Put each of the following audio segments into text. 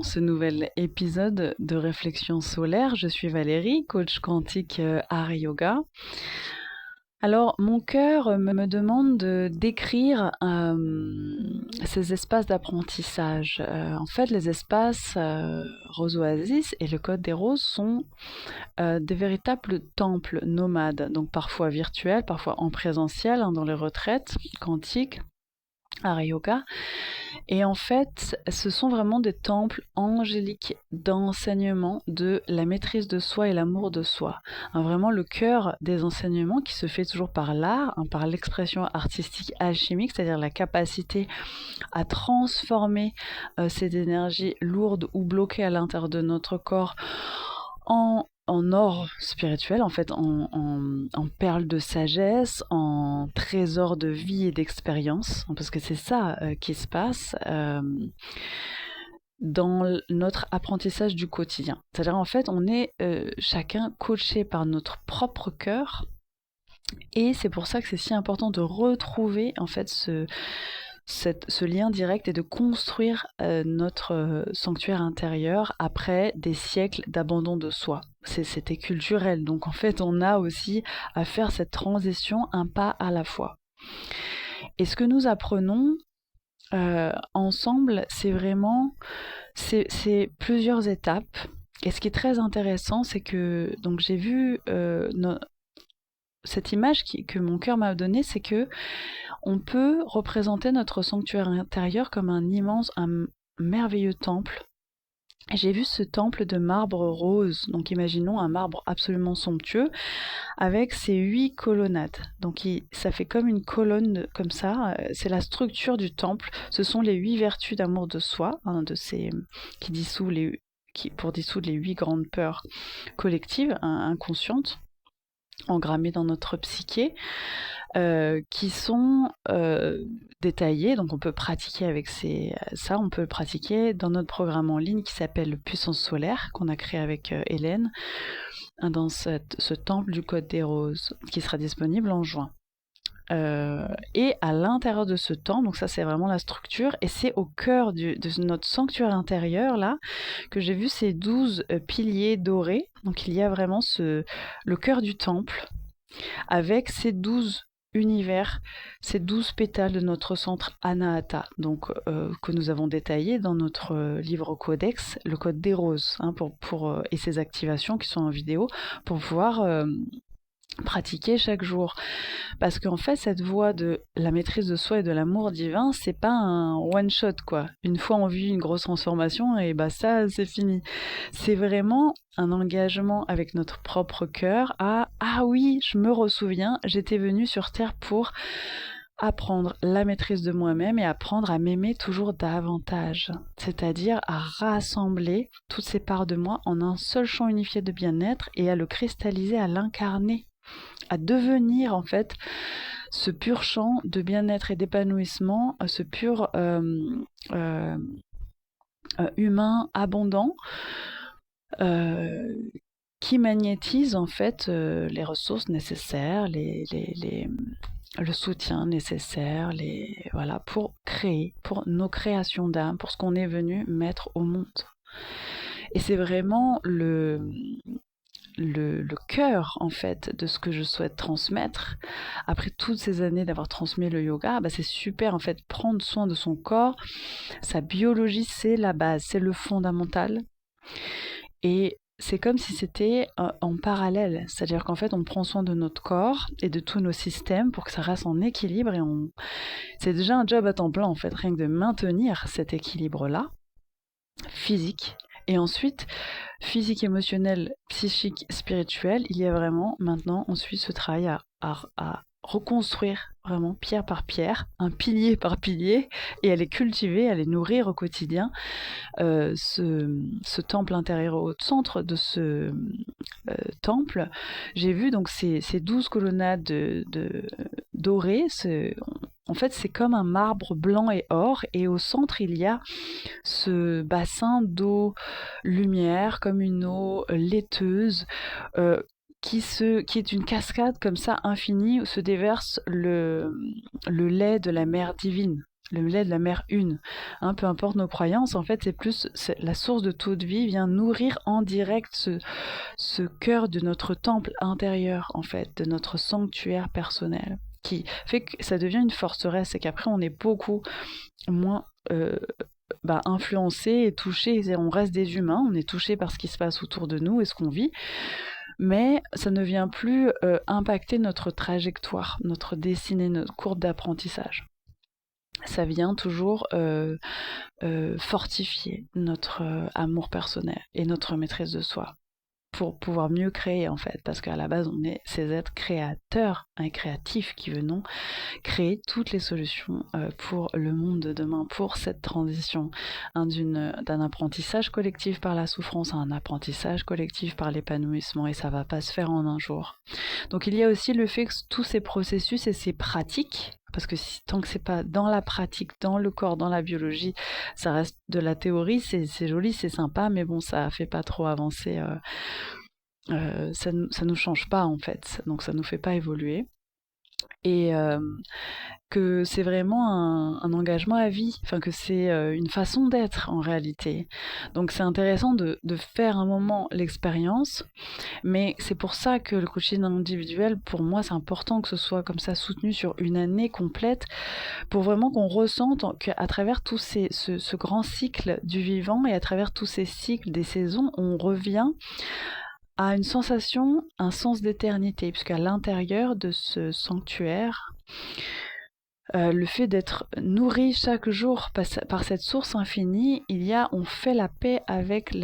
dans ce nouvel épisode de Réflexion solaire. Je suis Valérie, coach quantique Art Yoga. Alors, mon cœur me demande de décrire ces espaces d'apprentissage. En fait, les espaces Rose Oasis et le Code des Roses sont des véritables temples nomades, donc parfois virtuels, parfois en présentiel, dans les retraites quantiques, Art Yoga. Et en fait, ce sont vraiment des temples angéliques d'enseignement de la maîtrise de soi et l'amour de soi. Vraiment le cœur des enseignements qui se fait toujours par l'art, par l'expression artistique alchimique, c'est-à-dire la capacité à transformer ces énergies lourdes ou bloquées à l'intérieur de notre corps en or spirituel, en fait, en perles de sagesse, en trésors de vie et d'expérience, parce que c'est ça qui se passe dans notre apprentissage du quotidien. C'est-à-dire, en fait, on est chacun coaché par notre propre cœur, et c'est pour ça que c'est si important de retrouver, en fait, ce lien direct et de construire notre sanctuaire intérieur après des siècles d'abandon de soi. C'était culturel, donc en fait on a aussi à faire cette transition un pas à la fois. Et ce que nous apprenons ensemble, c'est vraiment c'est plusieurs étapes. Et ce qui est très intéressant, c'est que donc j'ai vu cette image que mon cœur m'a donnée, c'est que on peut représenter notre sanctuaire intérieur comme un merveilleux temple. J'ai vu ce temple de marbre rose, donc imaginons un marbre absolument somptueux, avec ses 8 colonnades. Donc ça fait comme une colonne comme ça, c'est la structure du temple, ce sont les 8 vertus d'amour de soi, pour dissoudre les 8 grandes peurs collectives, inconscientes, engrammées dans notre psyché. Qui sont détaillés, donc on peut pratiquer avec ça, on peut le pratiquer dans notre programme en ligne qui s'appelle Puissance solaire, qu'on a créé avec Hélène, dans ce temple du Code des Roses, qui sera disponible en juin. Et à l'intérieur de ce temple, donc ça c'est vraiment la structure, et c'est au cœur de notre sanctuaire intérieur là que j'ai vu ces 12 piliers dorés. Donc il y a vraiment le cœur du temple avec ces 12 univers, ces 12 pétales de notre centre Anahata, donc que nous avons détaillé dans notre livre codex, le Code des Roses, et ses activations qui sont en vidéo, pour pouvoir pratiquer chaque jour. Parce qu'en fait, cette voie de la maîtrise de soi et de l'amour divin, c'est pas un one shot, quoi. Une fois on vit une grosse transformation, et ça, c'est fini. C'est vraiment un engagement avec notre propre cœur à « Ah oui, je me ressouviens, j'étais venue sur Terre pour apprendre la maîtrise de moi-même et apprendre à m'aimer toujours davantage. » C'est-à-dire à rassembler toutes ces parts de moi en un seul champ unifié de bien-être et à le cristalliser, à l'incarner, à devenir en fait ce pur champ de bien-être et d'épanouissement, ce pur humain abondant qui magnétise en fait les ressources nécessaires, le soutien nécessaire, pour créer, pour nos créations d'âme, pour ce qu'on est venu mettre au monde. Et c'est vraiment le cœur en fait de ce que je souhaite transmettre après toutes ces années d'avoir transmis le yoga. C'est super en fait, prendre soin de son corps, sa biologie, c'est la base, c'est le fondamental, et c'est comme si c'était en parallèle, c'est-à-dire qu'en fait on prend soin de notre corps et de tous nos systèmes pour que ça reste en équilibre, et c'est déjà un job à temps plein en fait, rien que de maintenir cet équilibre là physique. Et ensuite, physique, émotionnel, psychique, spirituel, il y a vraiment maintenant ensuite ce travail à reconstruire vraiment pierre par pierre, un pilier par pilier, et à les cultiver, à les nourrir au quotidien. Ce temple intérieur au centre de ce temple, j'ai vu donc ces 12 colonnades dorées. En fait, c'est comme un marbre blanc et or, et au centre, il y a ce bassin d'eau lumière, comme une eau laiteuse, qui est une cascade comme ça infinie, où se déverse le lait de la mère divine, le lait de la mère une. Hein, peu importe nos croyances, en fait, c'est la source de toute vie vient nourrir en direct ce cœur de notre temple intérieur, en fait, de notre sanctuaire personnel, qui fait que ça devient une forteresse et qu'après on est beaucoup moins influencé et touché. On reste des humains, on est touché par ce qui se passe autour de nous et ce qu'on vit, mais ça ne vient plus impacter notre trajectoire, notre destinée, notre courbe d'apprentissage. Ça vient toujours fortifier notre amour personnel et notre maîtrise de soi pour pouvoir mieux créer, en fait, parce qu'à la base on est ces êtres créateurs et créatifs qui venons créer toutes les solutions pour le monde de demain, pour cette transition d'un apprentissage collectif par la souffrance à un apprentissage collectif par l'épanouissement, et ça va pas se faire en un jour. Donc il y a aussi le fait que tous ces processus et ces pratiques, parce que tant que c'est pas dans la pratique, dans le corps, dans la biologie, ça reste de la théorie, c'est joli, c'est sympa, mais bon, ça fait pas trop avancer, ça nous change pas en fait, donc ça nous fait pas évoluer. Et que c'est vraiment un engagement à vie, enfin que c'est une façon d'être en réalité. Donc c'est intéressant de faire un moment l'expérience, mais c'est pour ça que le coaching individuel, pour moi, c'est important que ce soit comme ça soutenu sur une année complète, pour vraiment qu'on ressente qu'à travers ce grand cycle du vivant et à travers tous ces cycles des saisons, on revient à une sensation, un sens d'éternité, puisqu'à l'intérieur de ce sanctuaire, le fait d'être nourri chaque jour par cette source infinie, on fait la paix avec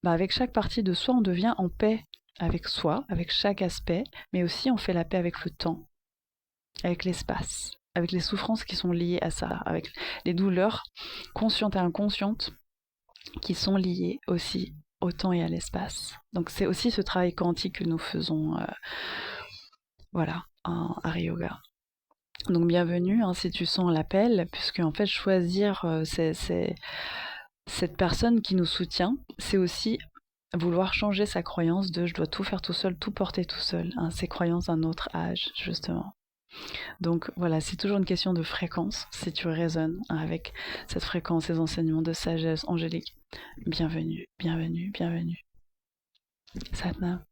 avec chaque partie de soi, on devient en paix avec soi, avec chaque aspect, mais aussi on fait la paix avec le temps, avec l'espace, avec les souffrances qui sont liées à ça, avec les douleurs conscientes et inconscientes qui sont liées aussi au temps et à l'espace. Donc c'est aussi ce travail quantique que nous faisons en Hatha Yoga. Donc bienvenue si tu sens l'appel, puisque en fait choisir cette personne qui nous soutient, c'est aussi vouloir changer sa croyance de je dois tout faire tout seul, tout porter tout seul, ces croyances d'un autre âge justement. Donc voilà, c'est toujours une question de fréquence. Si tu résonnes avec cette fréquence, ces enseignements de sagesse angélique, bienvenue, bienvenue, bienvenue. Satnam.